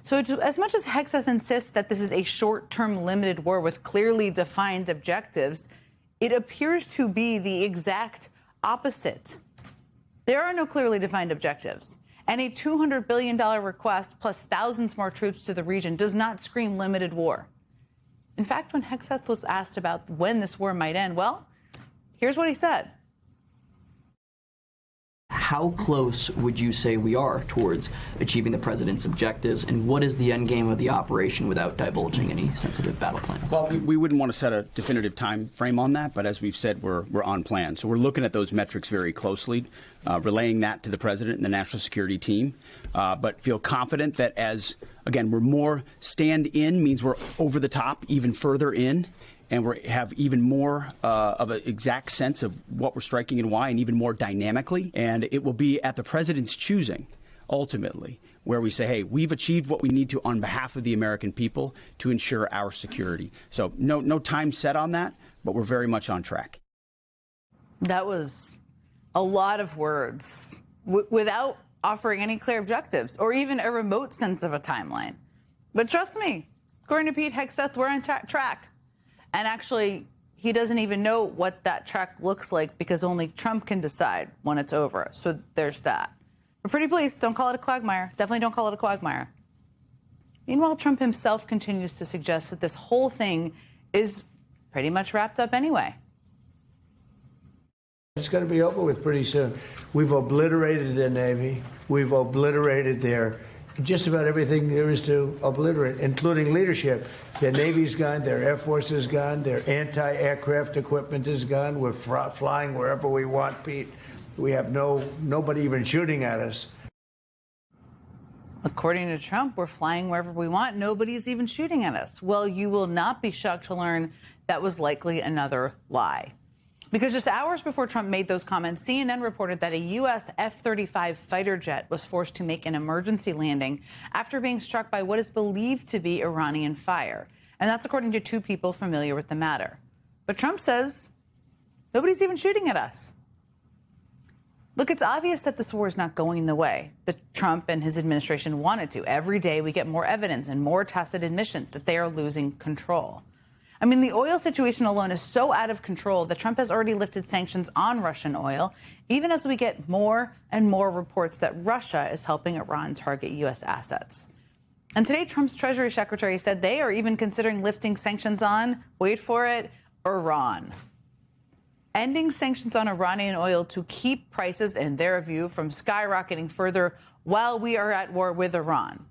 So as much as Hegseth insists that this is a short-term limited war with clearly defined objectives, it appears to be the exact opposite. There are no clearly defined objectives, and a $200 billion request plus thousands more troops to the region does not scream limited war. In fact, when Hegseth was asked about when this war might end, well, here's what he said. How close would you say we are towards achieving the president's objectives, and what is the end game of the operation without divulging any sensitive battle plans? Well, we wouldn't want to set a definitive time frame on that, but as we've said, we're on plan. So we're looking at those metrics very closely, relaying that to the president and the national security team, but feel confident that as, again, we're more stand in means we're over the top, even further in. And we have even more of an exact sense of what we're striking and why, and even more dynamically. And it will be at the president's choosing, ultimately, where we say, hey, we've achieved what we need to on behalf of the American people to ensure our security. So no time set on that, but we're very much on track. That was a lot of words without offering any clear objectives or even a remote sense of a timeline. But trust me, according to Pete Hegseth, we're on track. And actually, he doesn't even know what that track looks like because only Trump can decide when it's over. So there's that. But pretty please, don't call it a quagmire. Definitely don't call it a quagmire. Meanwhile, Trump himself continues to suggest that this whole thing is pretty much wrapped up anyway. It's going to be over with pretty soon. We've obliterated their Navy. We've obliterated their just about everything there is to obliterate, including leadership. Their Navy's gone, their Air Force is gone, their anti-aircraft equipment is gone. We're flying wherever we want, Pete. We have nobody even shooting at us. According to Trump, we're flying wherever we want. Nobody's even shooting at us. Well, you will not be shocked to learn that was likely another lie. Because just hours before Trump made those comments, CNN reported that a U.S. F-35 fighter jet was forced to make an emergency landing after being struck by what is believed to be Iranian fire. And that's according to two people familiar with the matter. But Trump says nobody's even shooting at us. Look, it's obvious that this war is not going the way that Trump and his administration wanted to. Every day we get more evidence and more tacit admissions that they are losing control. I mean, the oil situation alone is so out of control that Trump has already lifted sanctions on Russian oil, even as we get more and more reports that Russia is helping Iran target U.S. assets. And today, Trump's Treasury Secretary said they are even considering lifting sanctions on, wait for it, Iran. Ending sanctions on Iranian oil to keep prices, in their view, from skyrocketing further while we are at war with Iran.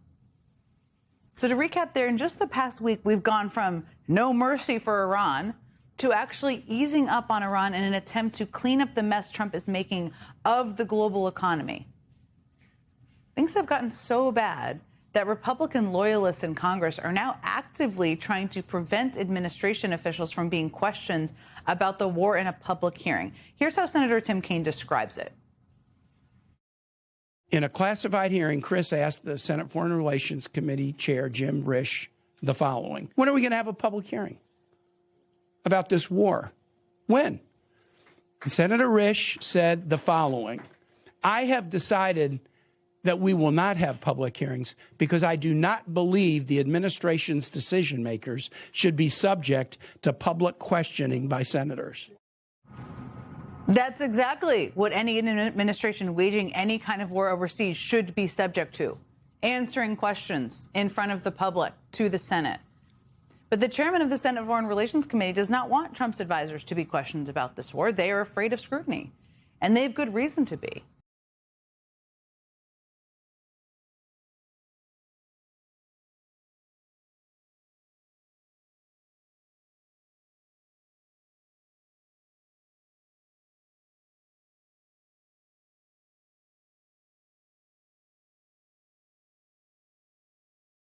So to recap there, in just the past week, we've gone from no mercy for Iran to actually easing up on Iran in an attempt to clean up the mess Trump is making of the global economy. Things have gotten so bad that Republican loyalists in Congress are now actively trying to prevent administration officials from being questioned about the war in a public hearing. Here's how Senator Tim Kaine describes it. In a classified hearing, Chris asked the Senate Foreign Relations Committee Chair Jim Risch the following. When are we going to have a public hearing about this war? When? And Senator Risch said the following. I have decided that we will not have public hearings because I do not believe the administration's decision makers should be subject to public questioning by senators. That's exactly what any administration waging any kind of war overseas should be subject to. Answering questions in front of the public to the Senate. But the chairman of the Senate Foreign Relations Committee does not want Trump's advisors to be questioned about this war. They are afraid of scrutiny. And they have good reason to be.